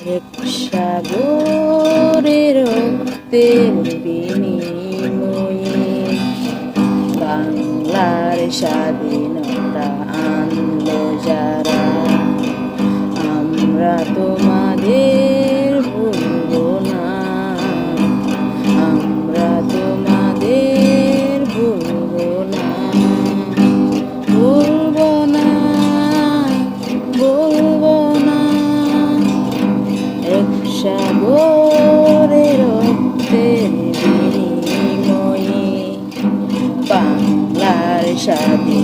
এক সাগরের রক্তের বিনিময়ে বাংলার স্বাধীনতা আনলো যারা, আমরা তোমাদের ভুলবো না, আমরা তোমাদের ভুলবো না, ভুলবো না, ভুলবো না। এক সাগরের রক্তের বিনিময়ে বাংলার স্বাধীনতা